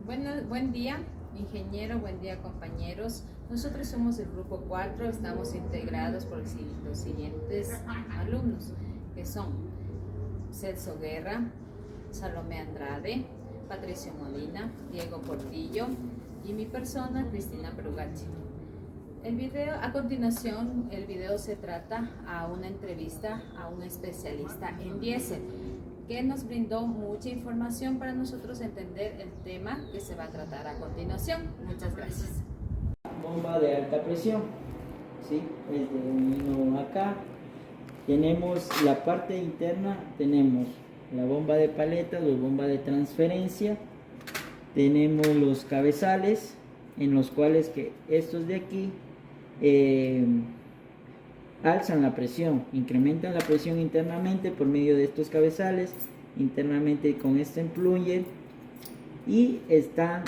Buen día, ingeniero, buen día, compañeros. Nosotros somos el grupo 4, estamos integrados por los siguientes alumnos, que son Celso Guerra, Salomé Andrade, Patricio Molina, Diego Portillo y mi persona, Cristina Brugacci. A continuación, el video se trata a una entrevista a un especialista en diésel, que nos brindó mucha información para nosotros entender el tema que se va a tratar a continuación. Muchas gracias. Bomba de alta presión, ¿sí? Acá tenemos la parte interna, tenemos la bomba de paletas o bomba de transferencia, tenemos los cabezales en los cuales que estos de aquí alzan la presión, incrementan la presión internamente por medio de estos cabezales, internamente con este plunger, y están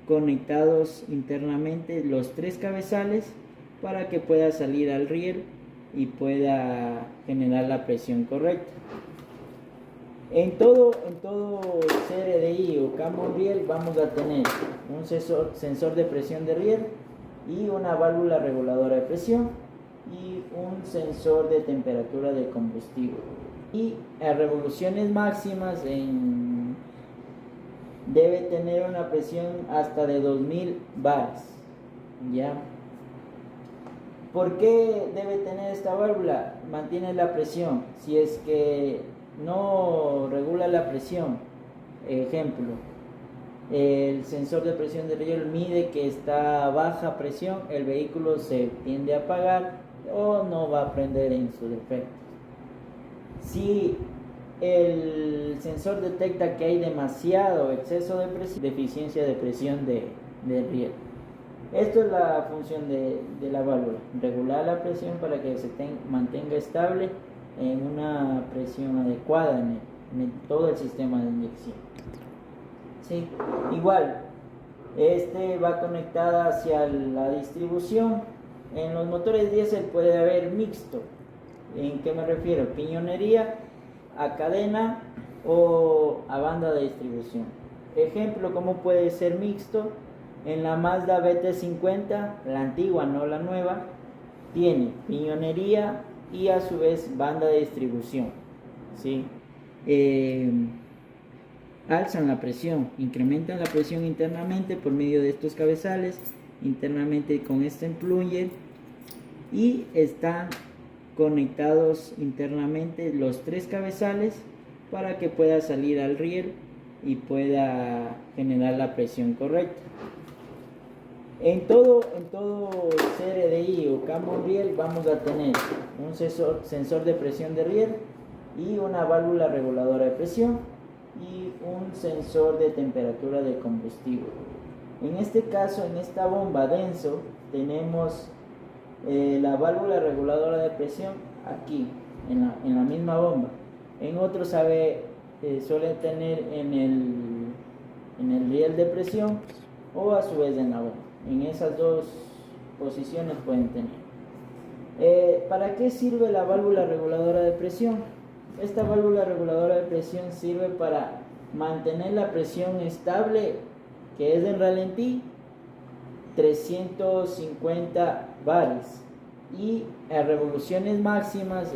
conectados internamente los tres cabezales para que pueda salir al riel y pueda generar la presión correcta. En todo CRDI o cambio riel vamos a tener un sensor de presión de riel y una válvula reguladora de presión y un sensor de temperatura de combustible, y a revoluciones máximas debe tener una presión hasta de 2000 bares. ¿Ya? ¿Por qué debe tener esta válvula? Mantiene la presión. Si es que no regula la presión, ejemplo, el sensor de presión de riel mide que está a baja presión, el vehículo se tiende a apagar o no va a prender en su defecto. Si el sensor detecta que hay demasiado exceso de presión, deficiencia de presión de riel. Esto es la función de la válvula, regular la presión para que se mantenga estable en una presión adecuada en todo el sistema de inyección. ¿Sí? Igual, va conectada hacia la distribución. En los motores diésel puede haber mixto. ¿En qué me refiero? Piñonería a cadena o a banda de distribución. Ejemplo, ¿cómo puede ser mixto? En la Mazda BT50, la antigua, no la nueva, tiene piñonería y a su vez banda de distribución. ¿Sí? Alzan la presión, incrementan la presión internamente por medio de estos cabezales, internamente con este plunger, y están conectados internamente los tres cabezales para que pueda salir al riel y pueda generar la presión correcta. En todo CRDI o cambio riel vamos a tener un sensor de presión de riel y una válvula reguladora de presión y un sensor de temperatura de combustible. En este caso, en esta bomba denso, tenemos la válvula reguladora de presión aquí, en la misma bomba. En otros suele tener en el riel de presión o a su vez en la bomba. En esas dos posiciones pueden tener. ¿Para qué sirve la válvula reguladora de presión? Esta válvula reguladora de presión sirve para mantener la presión estable, que es en ralentí 350 bares, y a revoluciones máximas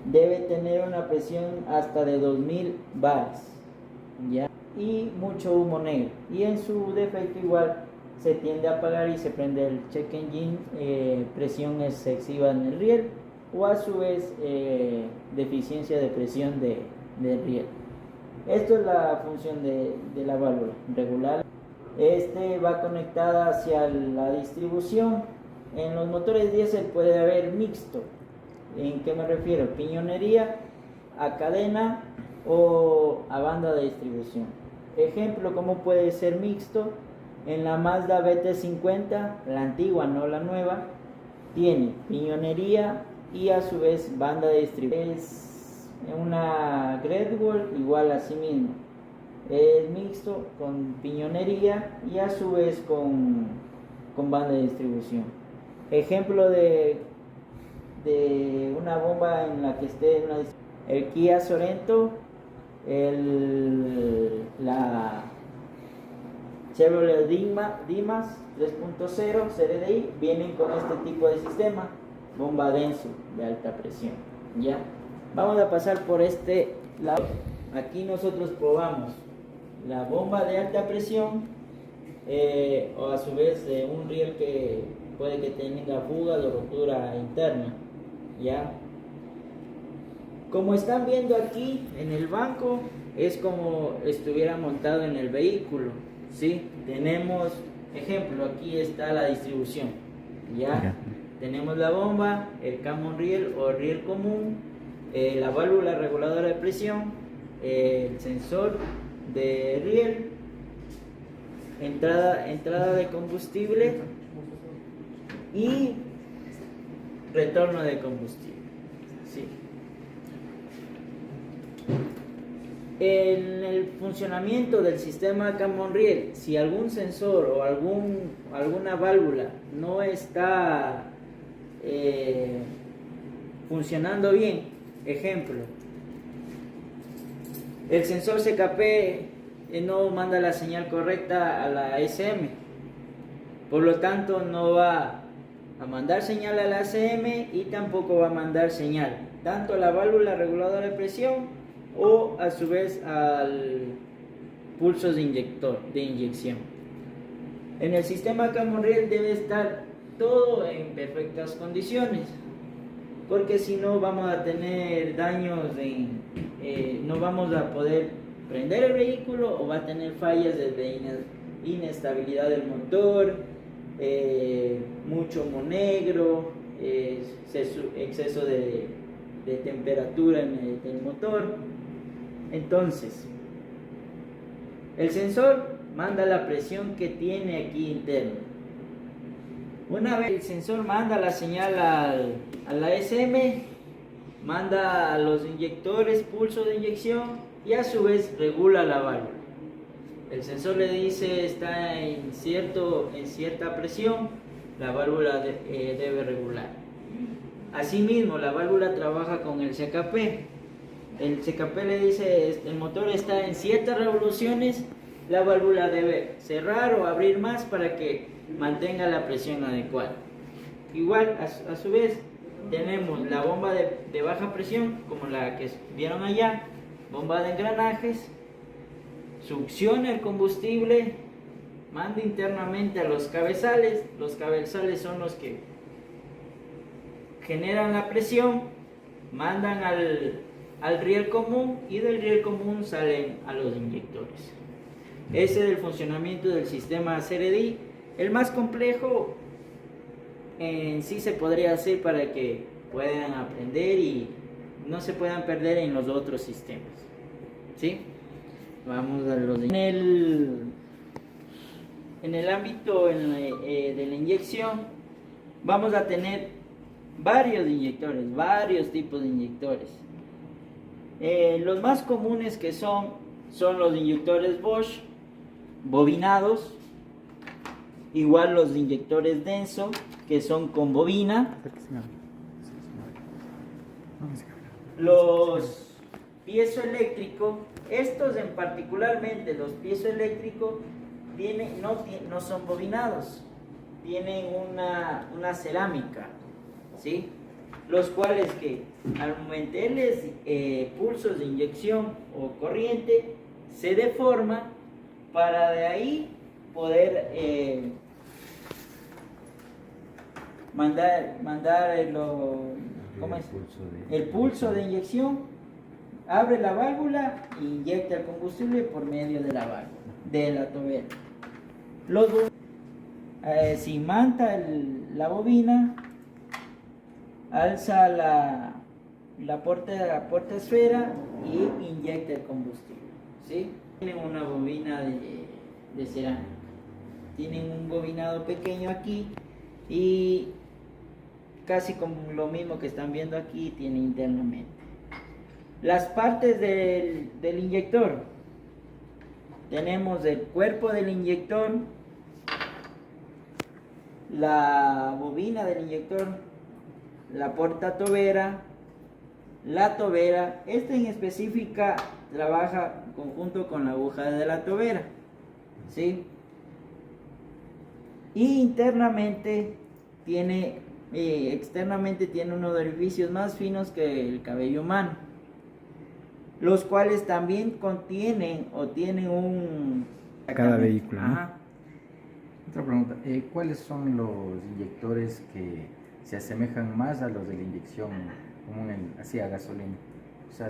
debe tener una presión hasta de 2000 bares, ¿ya? Y mucho humo negro, y en su defecto igual se tiende a apagar y se prende el check engine, presión excesiva en el riel o a su vez deficiencia de presión de riel. Esto es la función de la válvula, regular. Va conectada hacia la distribución. En los motores diésel puede haber mixto. ¿En qué me refiero? Piñonería a cadena o a banda de distribución. Ejemplo, ¿cómo puede ser mixto? En la Mazda BT50, la antigua, no la nueva, tiene piñonería y a su vez banda de distribución. Es una Great Wall igual a sí mismo. Es mixto con piñonería y a su vez con banda de distribución. Ejemplo de una bomba en la que esté el Kia Sorento, la Chevrolet Dimas 3.0 CRDI vienen con este tipo de sistema, bomba denso de alta presión. Ya, vamos a pasar por este lado. Aquí nosotros probamos la bomba de alta presión, o a su vez un riel que puede que tenga fuga o rotura interna. Ya, como están viendo aquí en el banco, es como estuviera montado en el vehículo, ¿sí? Tenemos, ejemplo, aquí está la distribución, ¿ya? Tenemos la bomba, el common riel o riel común, la válvula reguladora de presión, el sensor de riel, entrada de combustible y retorno de combustible, ¿sí? En el funcionamiento del sistema common riel, si algún sensor o alguna válvula no está funcionando bien, ejemplo, el sensor CKP no manda la señal correcta a la SM, por lo tanto no va a mandar señal a la SM y tampoco va a mandar señal tanto a la válvula reguladora de presión o a su vez al pulso de inyección. En el sistema common riel debe estar todo en perfectas condiciones, porque si no vamos a tener daños, no vamos a poder prender el vehículo o va a tener fallas de inestabilidad del motor, mucho humo negro, exceso de temperatura en el motor. Entonces, el sensor manda la presión que tiene aquí interna. Una vez el sensor manda la señal a la SM, manda a los inyectores pulso de inyección y a su vez regula la válvula. El sensor le dice está en cierta presión, la válvula debe regular. Asimismo, la válvula trabaja con el CKP. El CKP le dice el motor está en ciertas revoluciones, la válvula debe cerrar o abrir más para que mantenga la presión adecuada. Igual, a su vez, tenemos la bomba de baja presión, como la que vieron allá, bomba de engranajes, succiona el combustible, manda internamente a los cabezales son los que generan la presión, mandan al riel común y del riel común salen a los inyectores. Ese es el funcionamiento del sistema CRDI, el más complejo en sí se podría hacer para que puedan aprender y no se puedan perder en los otros sistemas, ¿sí? Vamos a los en el ámbito de la inyección vamos a tener varios inyectores, varios tipos de inyectores. Los más comunes que son los inyectores Bosch bobinados, igual los inyectores denso que son con bobina, los piezoeléctricos, estos en particularmente los piezoeléctricos no son bobinados, tienen una cerámica, ¿sí? Los cuales que al meterles pulsos de inyección o corriente se deforma para de ahí poder mandar el pulso de inyección, abre la válvula e inyecta el combustible por medio de la válvula, de la tobera. Si manta la bobina, alza la puerta esfera y inyecta el combustible, ¿sí? Tienen una bobina de cerámica, tienen un bobinado pequeño aquí y casi como lo mismo que están viendo aquí tiene internamente. Las partes del inyector, tenemos el cuerpo del inyector, la bobina del inyector, la puerta tobera, la tobera. Esta en específica trabaja conjunto con la aguja de la tobera, ¿sí? Y internamente externamente tiene unos orificios más finos que el cabello humano, los cuales también contienen o tienen un... Cada vehículo, ¿no? Ajá. Otra pregunta, ¿cuáles son los inyectores que se asemejan más a los de la inyección común, así a gasolina? O sea,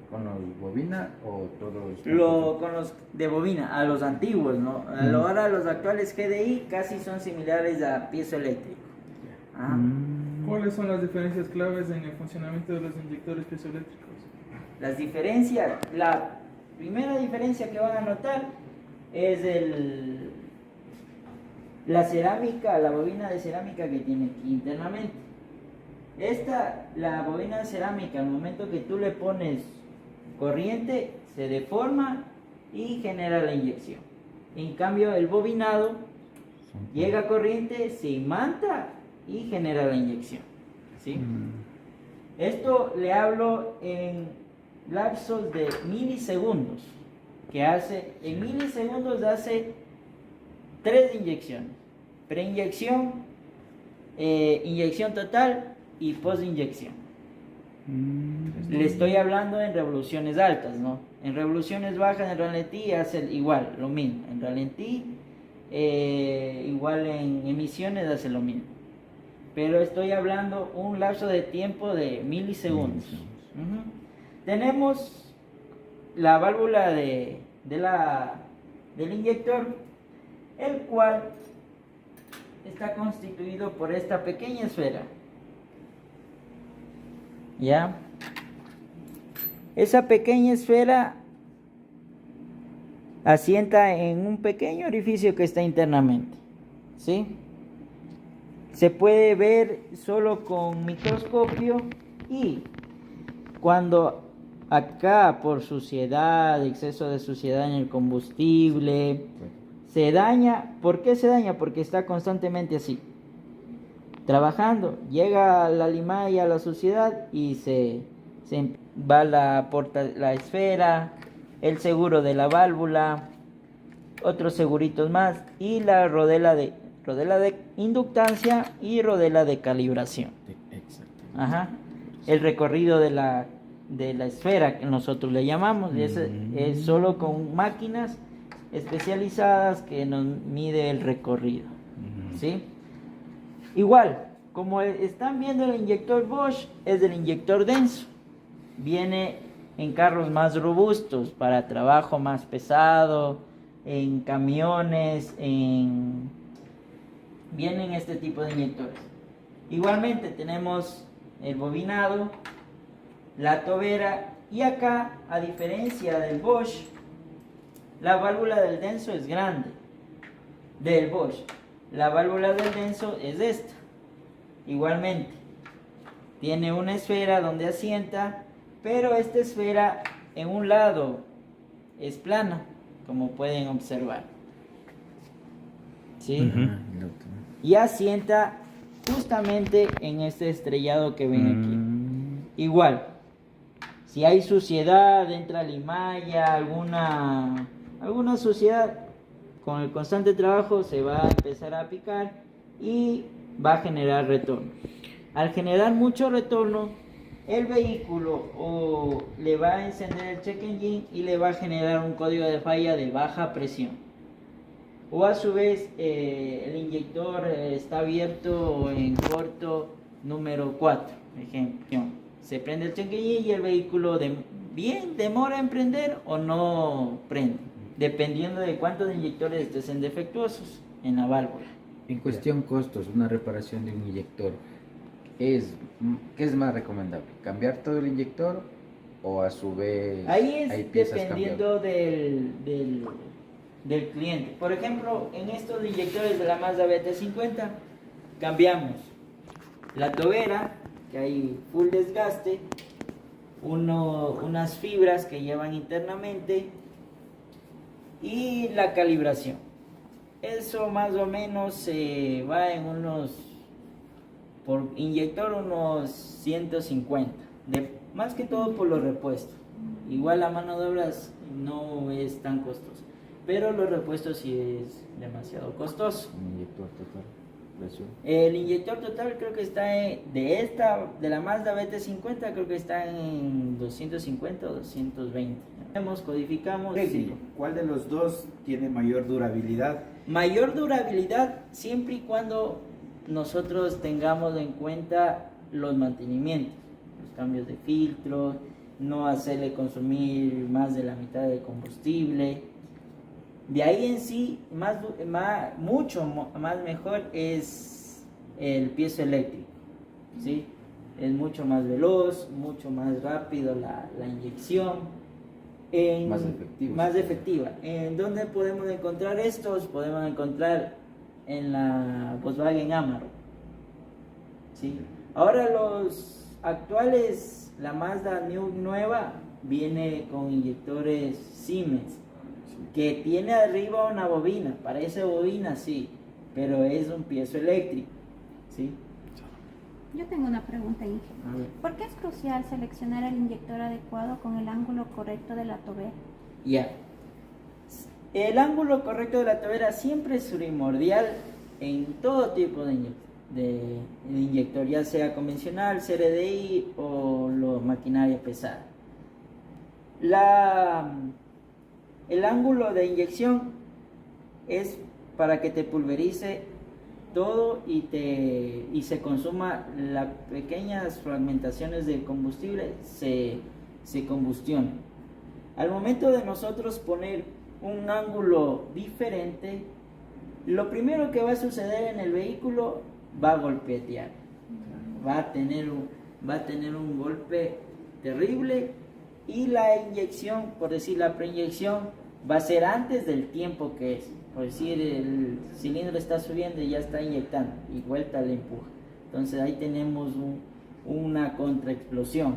¿con los bobina o todos? Con los de bobina, a los antiguos, ¿no? Ahora los actuales GDI casi son similares a piezoeléctrico. Ajá. ¿Cuáles son las diferencias claves en el funcionamiento de los inyectores piezoeléctricos? Las diferencias, la primera diferencia que van a notar es la cerámica, la bobina de cerámica que tiene aquí internamente. La bobina de cerámica, al momento que tú le pones corriente, se deforma y genera la inyección. En cambio, el bobinado llega corriente, se imanta y genera la inyección. ¿Sí? Esto le hablo en lapsos de milisegundos, en milisegundos hace 3 inyecciones: preinyección, inyección total y postinyección. Le estoy hablando en revoluciones altas, ¿no? En revoluciones bajas, en ralentí, hace igual, lo mismo. En ralentí, igual en emisiones hace lo mismo. Pero estoy hablando un lapso de tiempo de milisegundos. Tenemos la válvula del inyector, el cual está constituido por esta pequeña esfera. ¿Ya? Esa pequeña esfera asienta en un pequeño orificio que está internamente. ¿Sí? Se puede ver solo con microscopio, y cuando acá por suciedad, exceso de suciedad en el combustible, se daña. ¿Por qué se daña? Porque está constantemente así, trabajando. Llega la limalla, la suciedad, y se va la esfera, el seguro de la válvula, otros seguritos más, y la rodela de inductancia y rodela de calibración. Exacto. Ajá. El recorrido de la esfera, que nosotros le llamamos, es solo con máquinas especializadas que nos mide el recorrido. ¿Sí? Igual, como están viendo, el inyector Bosch es el inyector denso. Viene en carros más robustos, para trabajo más pesado, en camiones, vienen este tipo de inyectores. Igualmente tenemos el bobinado, la tobera, y acá, a diferencia del Bosch, la válvula del denso es grande. Del Bosch, la válvula del denso es esta. Igualmente, tiene una esfera donde asienta, pero esta esfera en un lado es plana, como pueden observar. ¿Sí? Y asienta justamente en este estrellado que ven aquí. Igual, si hay suciedad, entra limalla, alguna suciedad, con el constante trabajo se va a empezar a picar y va a generar retorno. Al generar mucho retorno, el vehículo le va a encender el check engine y le va a generar un código de falla de baja presión. O a su vez, el inyector está abierto en corto número 4, ejemplo. Se prende el check engine y el vehículo demora en prender o no prende, dependiendo de cuántos inyectores estén defectuosos en la válvula. En cuestión costos, una reparación de un inyector, ¿qué es más recomendable? ¿Cambiar todo el inyector o a su vez Ahí hay es piezas dependiendo del cliente? Por ejemplo, en estos inyectores de la Mazda BT50 cambiamos la tobera, que hay full desgaste, unas fibras que llevan internamente, y la calibración. Eso más o menos se va en por inyector unos 150, más que todo por los repuestos. Igual la mano de obra no es tan costosa. pero los repuestos sí es demasiado costoso. Un inyector total, precio. El inyector total creo que está de la Mazda BT50, creo que está en 250 o 220. Codificamos. Técnico, ¿cuál de los dos tiene mayor durabilidad? Mayor durabilidad siempre y cuando nosotros tengamos en cuenta los mantenimientos, los cambios de filtro, no hacerle consumir más de la mitad de combustible. De ahí en sí, mucho más mejor es el piezo eléctrico, ¿sí? Es mucho más veloz, mucho más rápido la inyección. Más efectiva. ¿En dónde podemos encontrar estos? Podemos encontrar en la Volkswagen Amarok, ¿sí? Ahora los actuales, la Mazda nueva viene con inyectores Siemens, que tiene arriba una bobina, parece bobina, sí, pero es un piezo eléctrico, ¿sí? Yo tengo una pregunta, Inge. A ver. ¿Por qué es crucial seleccionar el inyector adecuado con el ángulo correcto de la tobera? Ya. El ángulo correcto de la tobera siempre es primordial en todo tipo de inyector, ya sea convencional, CRDI o maquinaria pesada. El ángulo de inyección es para que te pulverice todo y se consuma las pequeñas fragmentaciones de combustible, se combustionen. Al momento de nosotros poner un ángulo diferente, lo primero que va a suceder en el vehículo va a golpetear, va a tener un golpe terrible, y la inyección, por decir la preinyección, va a ser antes del tiempo que es. Por decir, el cilindro está subiendo y ya está inyectando y vuelta le empuja. Entonces ahí tenemos una contraexplosión,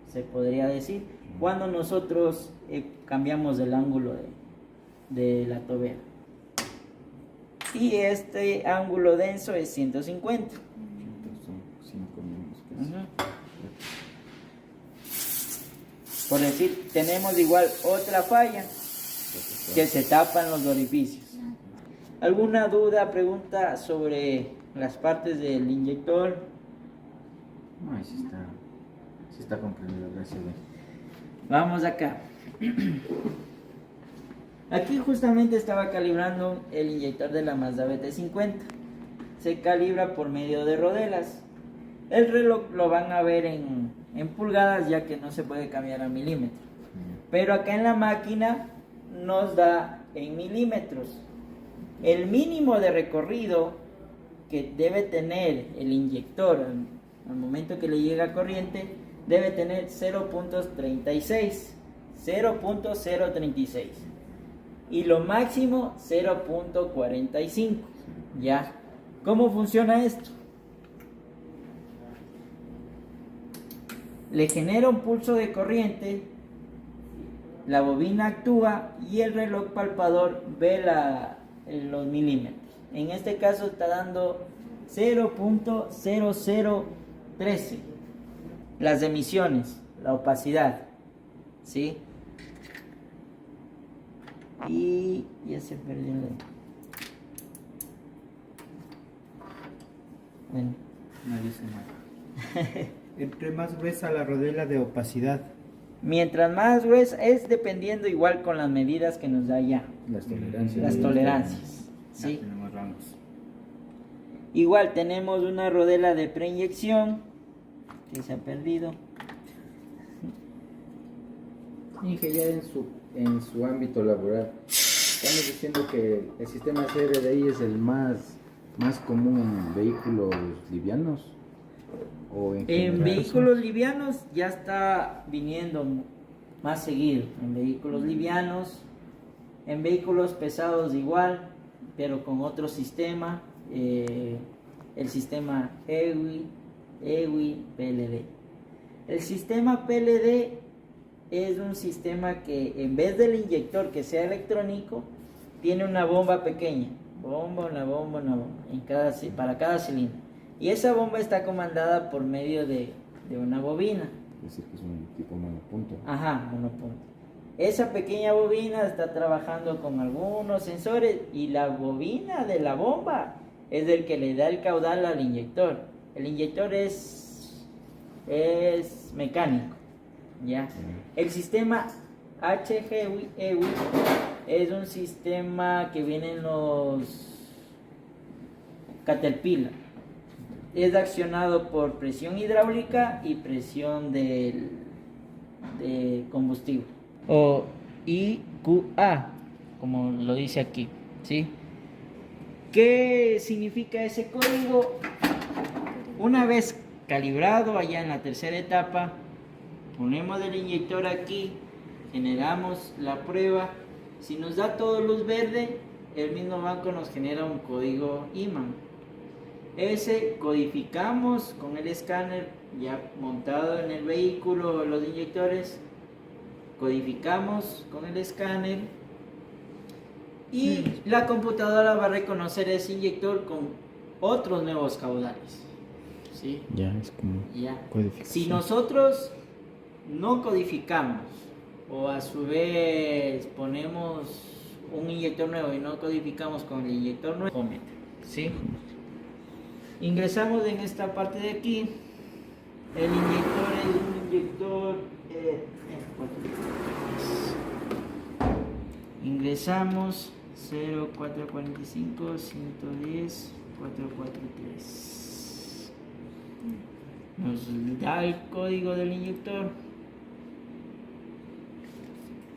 se podría decir, cuando nosotros cambiamos el ángulo de la tobera. Y este ángulo denso es 150. Son 5 milímetros. Ujú. Por decir, tenemos igual otra falla, que se tapan los orificios. ¿Alguna duda, pregunta sobre las partes del inyector? No, ahí sí está comprendido, gracias. Vamos acá. Aquí justamente estaba calibrando el inyector de la Mazda BT50. Se calibra por medio de rodelas. El reloj lo van a ver en pulgadas, ya que no se puede cambiar a milímetros. Pero acá en la máquina nos da en milímetros. El mínimo de recorrido que debe tener el inyector al momento que le llega corriente debe tener 0.36, 0.036, y lo máximo 0.45. ¿Ya? ¿Cómo funciona esto? Le genera un pulso de corriente, la bobina actúa y el reloj palpador ve los milímetros. En este caso está dando 0.0013 las emisiones, la opacidad, ¿sí? Y ya se perdió bueno. No dice nada. Entre más gruesa la rodela de opacidad. Mientras más gruesa es dependiendo igual con las medidas que nos da ya, Las tolerancias. las tolerancias, Ya ¿sí? tenemos rangos. Igual tenemos una rodela de preinyección que se ha perdido. Inge, ya en su ámbito laboral, estamos diciendo que el sistema CRDI es el más común en vehículos livianos. ¿O en general? Vehículos livianos ya está viniendo más seguido. En vehículos livianos, en vehículos pesados igual, pero con otro sistema, el sistema EWI, PLD. El sistema PLD es un sistema que en vez del inyector que sea electrónico, tiene una bomba pequeña, una bomba para cada cilindro. Y esa bomba está comandada por medio de una bobina. Es decir, que es un tipo monopunto. Ajá, monopunto. esa pequeña bobina está trabajando con algunos sensores y la bobina de la bomba es el que le da el caudal al inyector. El inyector es mecánico, ¿ya? El sistema HGEWI es un sistema que viene en los Caterpillar. Es accionado por presión hidráulica y presión de combustible, o IQA, como lo dice aquí, ¿sí? ¿Qué significa ese código? Una vez calibrado allá en la tercera etapa, ponemos el inyector aquí, generamos la prueba. Si nos da todo luz verde, el mismo banco nos genera un código IMAN. Ese codificamos con el escáner ya montado en el vehículo, los inyectores, codificamos con el escáner y la computadora va a reconocer ese inyector con otros nuevos caudales, ¿sí? Ya, es como Ya. codificación. Si nosotros no codificamos o a su vez ponemos un inyector nuevo y no codificamos con el inyector nuevo, ¿sí? Ingresamos en esta parte de aquí. El inyector es un inyector ingresamos 0445 110 443. Nos da el código del inyector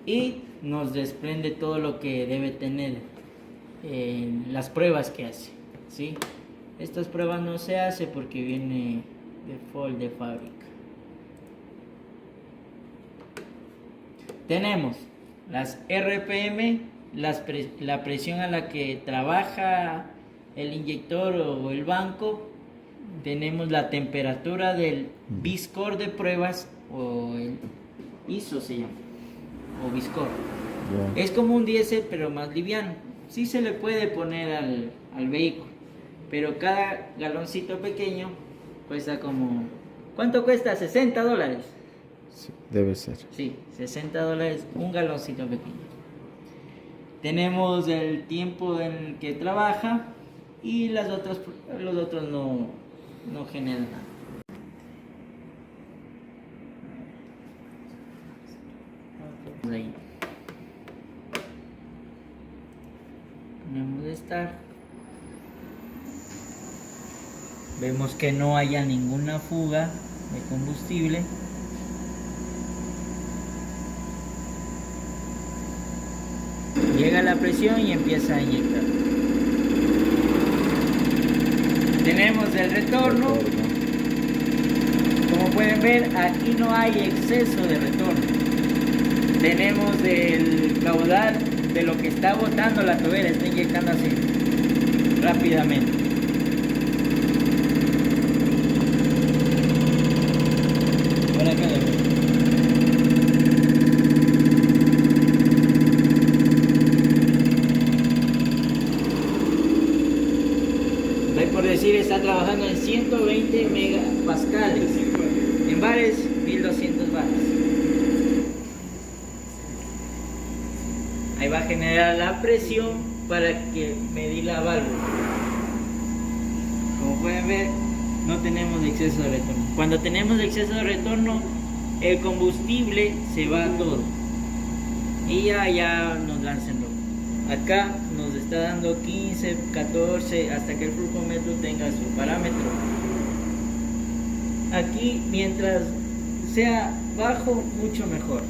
y nos desprende todo lo que debe tener las pruebas que hace, ¿sí? Estas pruebas no se hace porque viene default de fábrica. Tenemos las RPM, la presión a la que trabaja el inyector o el banco. Tenemos la temperatura del VSCOR de pruebas, o el ISO se llama, o VSCOR. Ya. Es como un diésel pero más liviano. Sí se le puede poner al vehículo, pero cada galoncito pequeño cuesta como... ¿Cuánto cuesta? $60. Sí, debe ser. Sí, $60 un galoncito pequeño. Tenemos el tiempo en el que trabaja y los otros no generan nada. Ahí. Ponemos start. Vemos que no haya ninguna fuga de combustible. Llega la presión y empieza a inyectar. Tenemos el retorno. Como pueden ver, aquí no hay exceso de retorno. Tenemos el caudal de lo que está botando la tobera, está inyectando así rápidamente. Por acá lo veo. Por decir, está trabajando en 120 megapascales, en bares 1200 bares. Ahí va a generar la presión para que medir la válvula. Como pueden ver, no tenemos exceso de retorno. Cuando tenemos exceso de retorno, el combustible se va todo y ya nos lanza en rojo. Acá nos está dando 15, 14 hasta que el flujómetro tenga su parámetro. Aquí, mientras sea bajo, mucho mejor.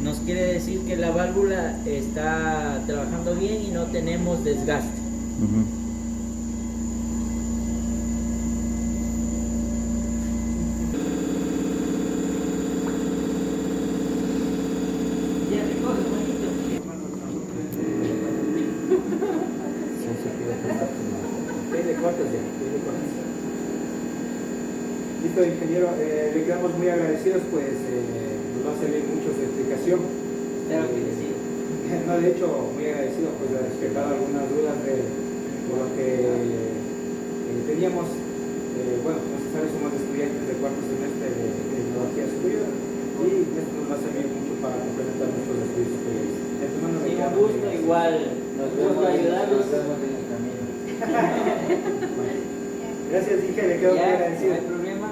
Nos quiere decir que la válvula está trabajando bien y no tenemos desgaste. Ya recoge, bonito. Listo, ingeniero, le quedamos muy agradecidos, pues nos va a servir mucho su explicación. Claro que sí. No, de hecho, muy agradecido, pues de despejar algunas dudas de lo que teníamos. Bueno, como se sabe, somos estudiantes de cuarto semestre de tecnología superior y esto nos va a servir mucho para complementar nuestros estudios. igual nos vemos Nos ayudarnos. vemos en el camino. Gracias, dije, le quedo muy Ya, no agradecido. hay problema.